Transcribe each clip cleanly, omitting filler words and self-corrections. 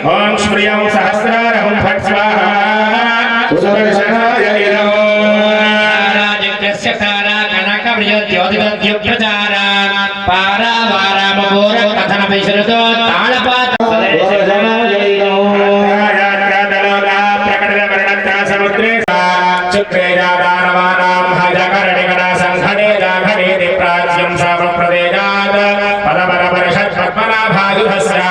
ओम श्रियं सहस्रारहं फट् स्वाहा सुदर्शनाय नमो राजस्य तारा कनक प्रियोद्योतिद्य प्रचारा पारावारामपूर कथन विश्रुतो तालपात सुदर्शनाय नमो राजत्रादलोका प्रकटन वर्णत्रा समुद्रे चक्रे जादानवानां हजकरणिकणा संघने जाघने प्राच्यं सामप्रदेजात् पदपर परिषत् पद्मनाभायुधस्य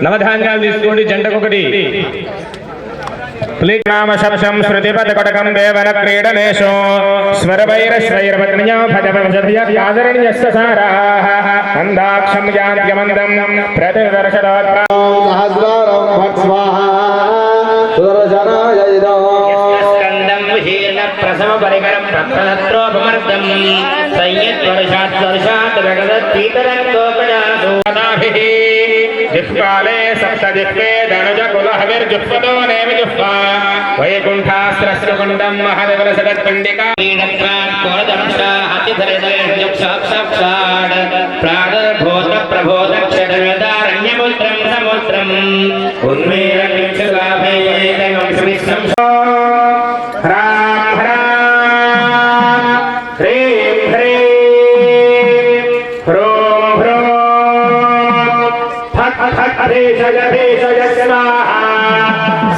నవధాన్యాలు తీసుకోండి జంటకొకటి नामशब्दं श्रुतिपदकटकं देवन क्रीडनेषु स्वरवैरश्वैरवत्न्यो भजवंशधयादरण्यस्य साराः अन्दाक्षं यान्त्यमन्दं प्रतिदर्शदात्रा सहस्रारं भक्स्वाहा सुदर्शनाय इदं स्कन्दं विहीर्ण प्रसव परिकरं प्रत्रत्रोपमर्दं संयद्वर्षात् वर्षात् जगदत्तीतरङ्गोपजासु नाभिः जिह्वाले सप्तजिह्वे धनुजकुलहविर्जुह्वतो नेमिजुह्वा वैकुण्ठास्त्रस्य कुण्डं महदेवलसगत्पिण्डिका क्रीडत्रात्कोरदंशा अतिधरितयजुक्षाक्षाक्षात् प्रादर्भूतप्रभूतक्षतवेदारण्यपुत्रं समुद्रम् उन्मीलकिंशलाभैवैतगंशविश्वं ह्रां ह्रां ह्रीं ह्रीं ह्रूं ह्रूं फट् फट् भेषज भेषज स्वाहा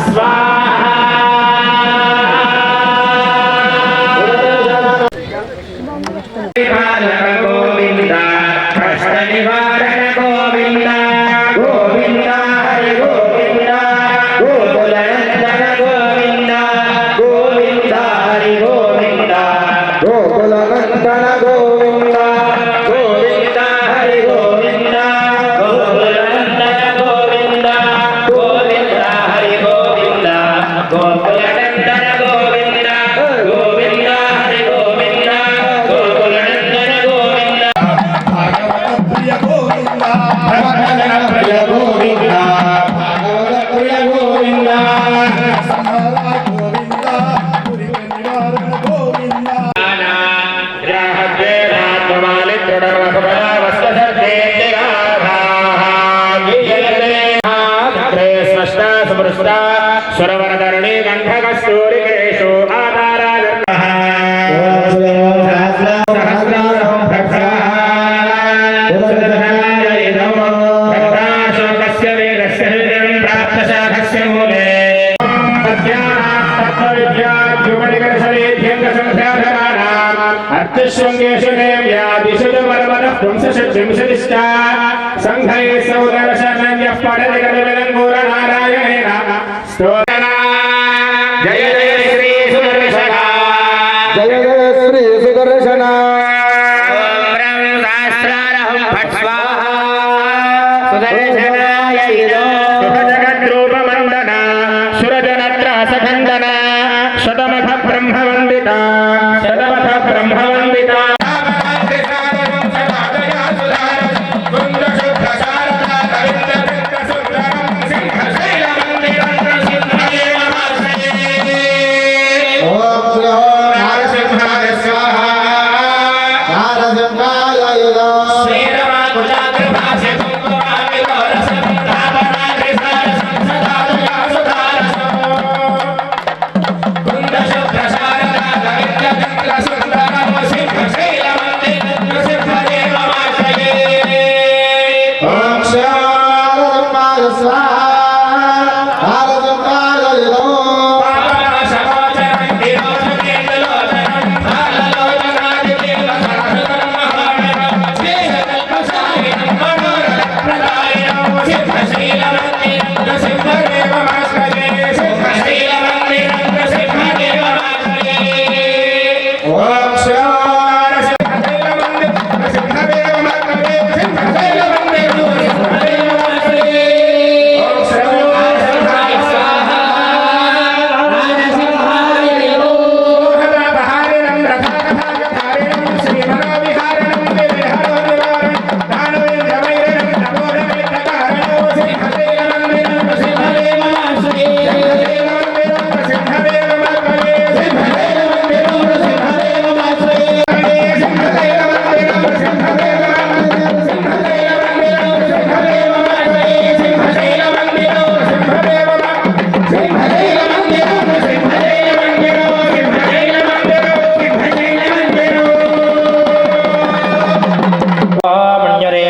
स्वाहा गोविंद कष्ट निवारण गोविंद गोविंद हरि गोविंद गोकुलनंदन गोविंद गोविंद हरि गोविंद गोकुलनंदन गोविंद गोविंद हरि गोविंद गोकुलनंदन गोविंद गोविंद हरि गोविंद गोकुलनंदन गोविंद गोविंद हरि गोविंद गोकुलनंदन गोविंद भागवत प्रिय गोविंद प्रिय गोविंद भागवत प्रिय गोविंद संहारा गोविंद पुरी निवारण गोविंद स्वरवरधरणी गंधकस्तूरिकेषु आधाराधर्मः शोकस्य वेदस्य हृदयं प्राप्तशाखस्य मूले अर्थशृङ्गेषु देव्यादिषु परमनः पुंसषट्विंशतिश्च सङ्घैः सौदर्शनन्यः पठतिकविलङ्गूरनारायणेन स्तोत्रा जय जय श्री सुदर्शन जय जय श्री सुदर्शन सहस्रारहं फट् स्वाहा सुदर्शनाय इदो शुभजगद्रूपमण्डन सुरजनत्रासखण्डन शतमथ ब्रह्मवन्दिता शतमथ ब्रह्मवन्दिता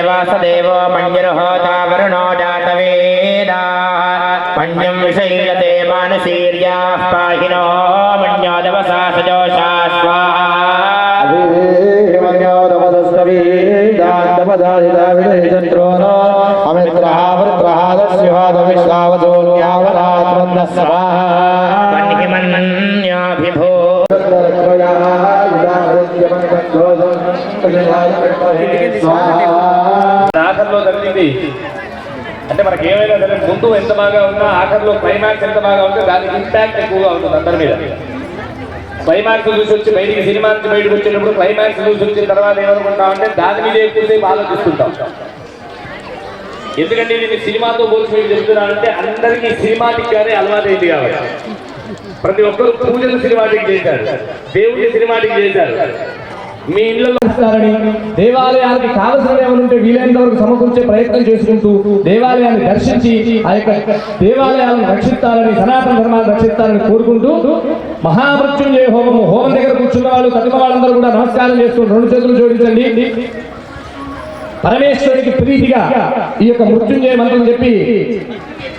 वासुदेवो मञ्जुर्होता वरुणो जातवेदाः मञ्जुं विषयते मानसीर्याः पाहिनो मञ्जोदवसा सजोषा स्वाहा अमित्रः वृत्रः दस्युः दविश्वावसोऽन्यावरात्मन्दः स्वाहा మన్యాభిభో ఆఖరిలో జరిగింది అంటే మనకి ఏమైనా సరే ముందు ఎంత బాగా ఉన్నా ఆఖరిలో క్లైమాక్స్ ఎంత బాగా ఉంటే దానికి ఇంపాక్ట్ ఎక్కువగా ఉంటుంది అందరి మీద. క్లైమాక్స్ చూసి వచ్చి బయటికి సినిమా నుంచి బయటకు వచ్చినప్పుడు క్లైమాక్స్ చూసి వచ్చిన తర్వాత ఏమనుకుంటామంటే దాని మీద ఎక్కువసేపు ఆలోచిస్తుంటాం. ఎందుకంటే నేను సినిమాతో పోల్చి మీకు చెప్తున్నానంటే అందరికీ సినిమాటిక్ గానే అలవాటు అయింది కాబట్టి ప్రతి ఒక్కరు పూజలు సినిమాటిక్ చేశారు, దేవుడిని సినిమాటిక్ చేశారు. మీ ఇళ్లలో దేవాలయానికి కావలసిన ఏమనుంటే వీలైనంత వరకు సమకూర్చే ప్రయత్నం చేసుకుంటూ దేవాలయాన్ని దర్శించి ఆ యొక్క దేవాలయాలను రక్షిస్తారని, సనాతన ధర్మాన్ని రక్షిస్తారని కోరుకుంటూ మహామృత్యుంజయ హోమం దగ్గర కూర్చున్న వాళ్ళు చదివిన వాళ్ళందరూ కూడా నమస్కారం చేస్తూ 2 చేతులు జోడించండి. పరమేశ్వరునికి ప్రీతిగా ఈ యొక్క మృత్యుంజయ మంత్రం చెప్పి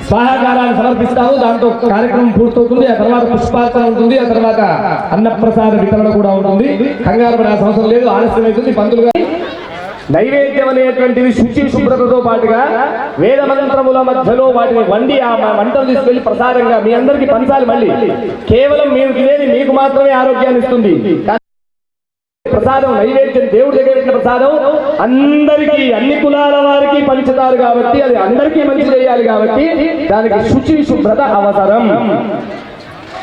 స్వాహాకారాన్ని సమర్పిస్తాము. దాంతో కార్యక్రమం పూర్తవుతుంది. ఆ తర్వాత పుష్పార్చన ఉంటుంది. ఆ తర్వాత అన్నప్రసాద వితరణ కూడా ఉంటుంది. కంగారు పడే అవసరం లేదు, ఆలస్యం అవుతుంది. పంతులుగా నైవేద్యం అనేటువంటిది శుచి శుభ్రతతో పాటుగా వేద మంత్రముల మధ్యలో వాటిని వండి ఆ వంటలు తీసుకెళ్లి ప్రసాదంగా మీ అందరికీ పంచాలి. మళ్ళీ కేవలం మీరు తినేది మీకు మాత్రమే ఆరోగ్యాన్ని ఇస్తుంది. ప్రసాదం నైవేద్యం దేవుడి దగ్గర పెట్టిన ప్రసాదం అందరికీ అన్ని కులాల వారికి పంచుతారు కాబట్టి అది అందరికీ మంచి చేయాలి కాబట్టి దానికి శుచి శుభ్రత అవసరం.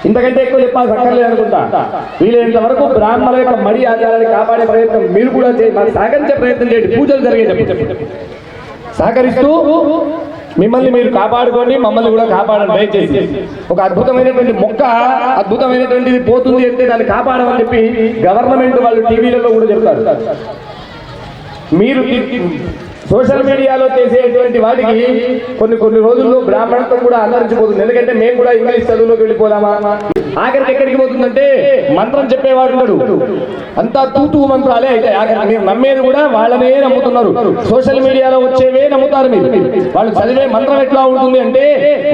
ఇంతకంటే ఎక్కువ చెప్పాల్సి అక్కర్లేదు అనుకుంటా. వీలైనంత వరకు బ్రాహ్మణుల యొక్క మడి ఆచారాన్ని కాపాడే ప్రయత్నం మీరు కూడా సహకరించే ప్రయత్నం చేయండి. పూజలు జరిగేటప్పుడు సహకరిస్తూ మిమ్మల్ని మీరు కాపాడుకోండి, మమ్మల్ని కూడా కాపాడండి దయచేసి. ఒక అద్భుతమైనటువంటి మొక్క అద్భుతమైనటువంటిది పోతుంది అంటే దాన్ని కాపాడమని చెప్పి గవర్నమెంట్ వాళ్ళు టీవీలలో కూడా చెప్తారు. మీరు సోషల్ మీడియాలో చేసేటువంటి వాటికి కొన్ని రోజుల్లో బ్రాహ్మణత్వం కూడా అంతరించిపోతుంది. ఎందుకంటే మేము కూడా ఇంగ్లీష్ చదువులోకి వెళ్ళిపోదామా, ఆఖరికి ఎక్కడికి పోతుందంటే మంత్రం చెప్పేవాడు ఉన్నాడు, అంతా తూతూ మంత్రాలే అయితే ఆఖరికి మీరు నమ్మేది కూడా వాళ్ళనే నమ్ముతున్నారు. సోషల్ మీడియాలో వచ్చేవే నమ్ముతారు మీరు. వాళ్ళు చదివే మంత్రం ఎట్లా ఉంటుంది అంటే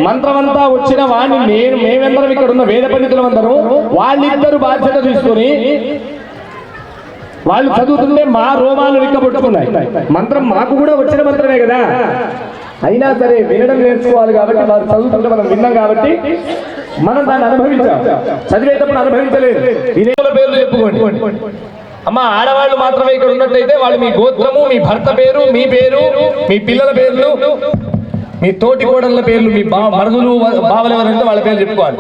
మంత్రం అంతా వచ్చిన వాడిని మేమందరం ఇక్కడ ఉన్న వేద పండితులం అందరం వాళ్ళిద్దరు బాధ్యత తీసుకొని వాళ్ళు చదువుతుంటే మా రోమాలు విక్కబొట్టుకున్నాయి. మంత్రం మాకు కూడా వచ్చిన మంత్రమే కదా, అయినా సరే వినడం నేర్చుకోవాలి కాబట్టి వాళ్ళు చదువుతుంటే మనం విన్నాం కాబట్టి మనం దాన్ని అనుభవించాం. చదివేటప్పుడు అనుభవించలేదు. వినేల పేర్లు చెప్పుకోండి. అమ్మ ఆడవాళ్ళు మాత్రమే ఇక్కడ ఉన్నట్టయితే వాళ్ళు మీ గోత్రము, మీ భర్త పేరు, మీ పేరు, మీ పిల్లల పేర్లు, మీ తోటి కోడళ్ళ పేర్లు, మీ మరుదులు బావలు ఎవరంటే వాళ్ళ పేర్లు చెప్పుకోవాలి.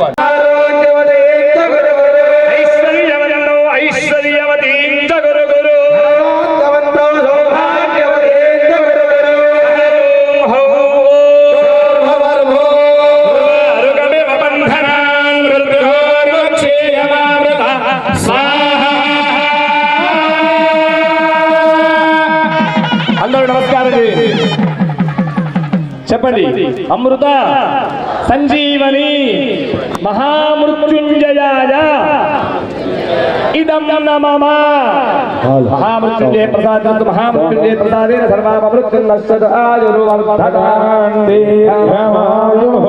చెప్పండి. అమృత సంజీవని మహామృత్యుంజయాయ ఇదం నమః. మహామృత్యుంజయ ప్రసాద మహామృత్యుంజయ ప్రసాదేన సర్వామృత్యుం నశ్యత ఆయుర్వర్ధకాంతే రమాయుః.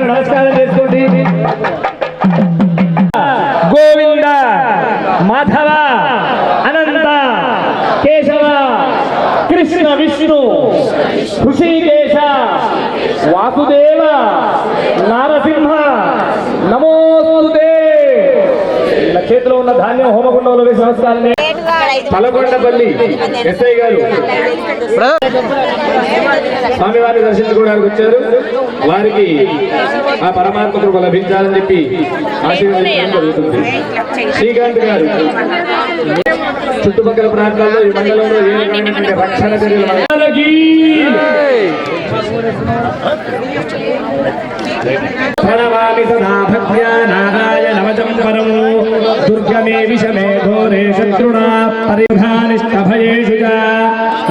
నమస్కారం చేసుకోండి. గోవింద మాధవ అనంత కేశవ కృష్ణ విష్ణు ఋషికేశ వాసుదేవ నారసింహ నమోస్తుతే. ఇలా చేతిలో ఉన్న ధాన్యం హోమగుండంలో వేసి నమస్కారం. పలకొండపల్లి ఎస్ఐ గారు స్వామివారిని దర్శించుకోవడానికి వచ్చారు. వారికి ఆ పరమాత్మ కృప లభించాలని చెప్పి ఆశీర్వదించడం జరుగుతుంది. శ్రీకాంత్ గారు చుట్టుపక్కల ప్రాంతాల్లో ఈ మండలంలో ఏ రకమైనటువంటి రక్షణ చర్యలు ప్రణమామి సదా భక్త్యా నారాయణవచం పరం దుర్గమే విషమే ఘోరే శత్రుణా పరిఘానిష్టభయేషు చ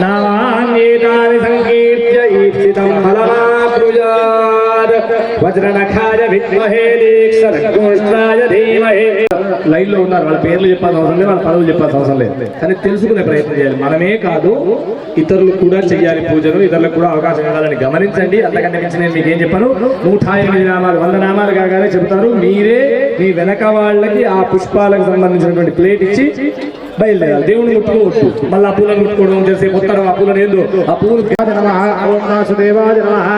నామాన్యేతాని సంకీర్త్య ఈప్సితం ఫలమాప్నుయాత్ వజ్రనఖాయ విద్మహే దీక్షరఘోష్ట్రాయ ధీమహి. లైన్ లో ఉన్నారు, వాళ్ళ పేర్లు చెప్పాల్సిన అవసరం లేదు, వాళ్ళ పదవులు చెప్పాల్సిన అవసరం లేదు. కానీ తెలుసుకునే ప్రయత్నం చేయాలి. మనమే కాదు ఇతరులు కూడా చెయ్యాలి పూజను, ఇతరులకు కూడా అవకాశం ఇవ్వాలని గమనించండి. అంతకంటే మించి నేను మీకు ఏం చెప్పాను, 108 నామాలు 100 నామాలు కాగానే చెబుతారు. మీరే మీ వెనక వాళ్ళకి ఆ పుష్పాలకు సంబంధించినటువంటి ప్లేట్ ఇచ్చి బయలుదేరాలి. దేవుని ముట్టుకోవద్దు, మళ్ళీ ఆ పూలను ముట్టుకోవడం చేసే మొత్తం ఆ పూలను ఏందో ఆ పూలు. ఓం వాసుదేవాయ నమః,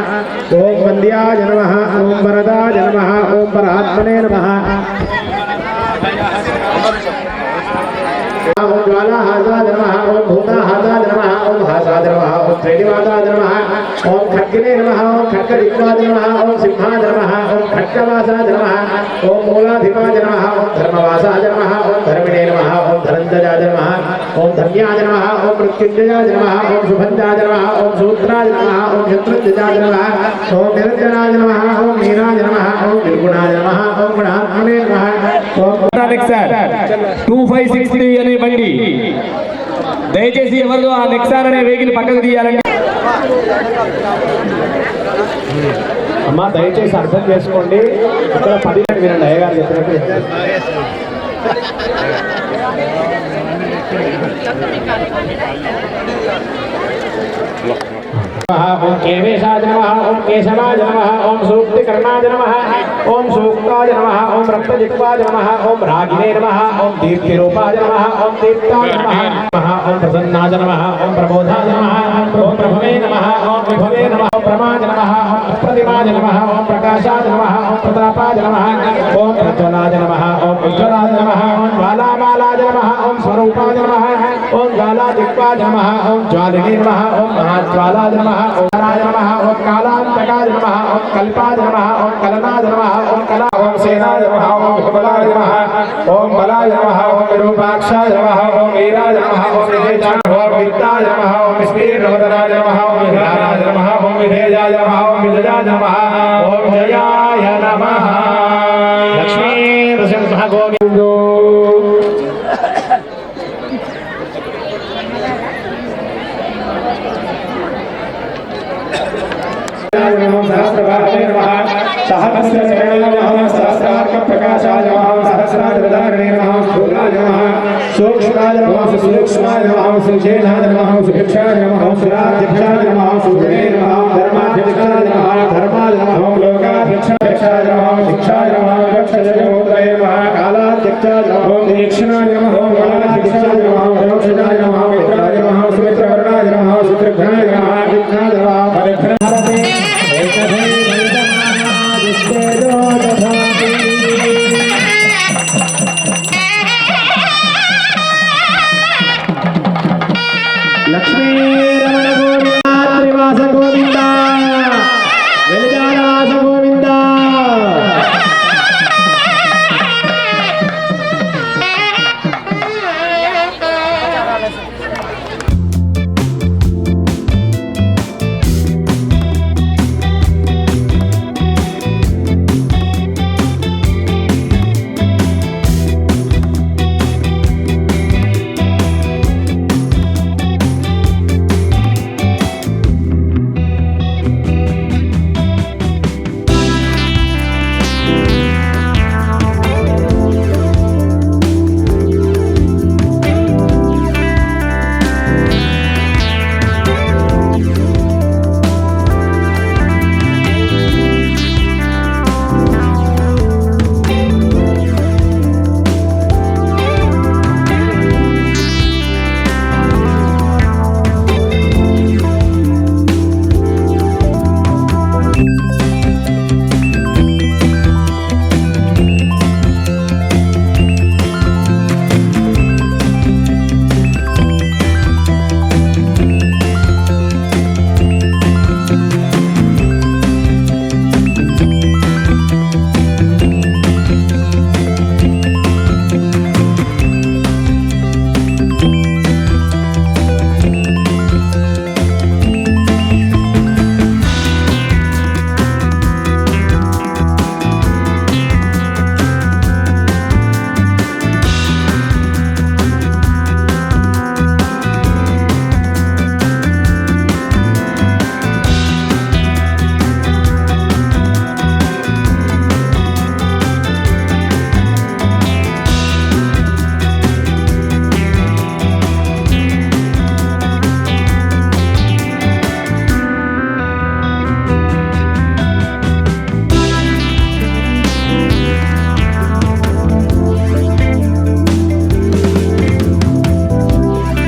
ఓం వంద్యాయ నమః, ఓం వరదాయ నమః, ఓం పరాత్మనే నమః, ఓం జ్వాలాహాసాయ నమః, ఓం భూతాహాసాయ నమః, ఓం హాసాయ నమః, ఓం త్రైనివాసాయ నమః, ఓం ఖడ్గినే నమః, ఓం ఖడ్గదిక్వాయ నమః, ఓం సింహాయ నమః, ఓం ఖడ్గవాసాయ నమః, ఓం మూలాధిపాయ నమః, ఓం ధర్మవాసాయ నమః, ఓం ధర్మిణే నమః, ఓం ధనంజయాయ నమః, ఓం ధన్యాయ నమః, ఓం మృత్యుంజయాయ నమః, ఓం శుభంజయాయ నమః, ఓం సూత్రాయ నమః, ఓం శత్రుంజయాయ నమః, ఓం నిరంజనాయ నమః, ఓం మీనాయ నమః, ఓం నిర్గుణాయ నమః, ఓం గుణాత్మనే నమః. ఓం 2563 అనే బండి దయచేసి ఎవరు ఆ నెక్సాన్ అనే వెహికల్ పక్కకు తీయాలండి. అమ్మా దయచేసి అర్థం చేసుకోండి, ఇక్కడ 10 వినండి అయ్యగారు చెప్పినట్టు. ఓం కేశవాయ నమః, ఓం కేశవాయ నమః, ఓం సూక్తికర్ణాయ నమః, ఓం సూక్తాయ నమః, ఓం రక్తజిహ్వాయ నమః, ఓం రాగినే నమః, ఓం దీప్తిరూపాయ నమః, ఓం దీప్తాయ నమః, ఓం ప్రసన్నాయ నమః, ఓం ప్రబోధాయ నమః, ఓం ప్రభవే నమః, ఓం విభవే నమః, ఓం ప్రమాయ నమః, ఓం అప్రతిమాయ నమః, ఓం ప్రకాశాయ నమః, ఓం ప్రతాపాయ నమః, ఓం ప్రజ్వలాయ నమః, ఓం ఉజ్వలాయ నమః, ఓం జ్వాలామాలాయ నమః, ఓం స్వరూపాయ నమః, ఓం జ్వాలాదిక్వాయ నమః, ఓం జ్వాలినే నమః, ఓం మహాజ్వాలాయ నమః, ఓం కాలాయ నమః, ఓం కాలాంతకాయ నమః, ఓం కల్పాయ నమః, ఓం కలనాయ నమః, ఓం కలా, ఓం సేనాయ నమః, ఓం విబలాయ నమః, ఓం బలాయ నమః, ఓం విరూపాక్షాయ నమః, ఓం వీరాయ నమః, ఓం విజేతాయ నమః, ఓం విత్తాయ నమః, ఓం విష్ణుర్వదనాయ నమః, ఓం విధానాయ నమః, ఓం విధేయాయ నమః, ఓం విజయాయ నమః, ఓం జయాయ నమః. లక్ష్మీ నృసింహ గోవిందో. सहस्रभागे नमः, सहस्रचरणे नमः, सहस्रार्कप्रकाशाय नमः, सहस्रार्कदारिणे नमः, स्थूलाय नमः, सूक्ष्माय नमः, सूक्ष्माय नमः, सुषेणाय नमः, सुभिक्षाय नमः, सुराध्यक्षाय नमः, सुगुणे नमः,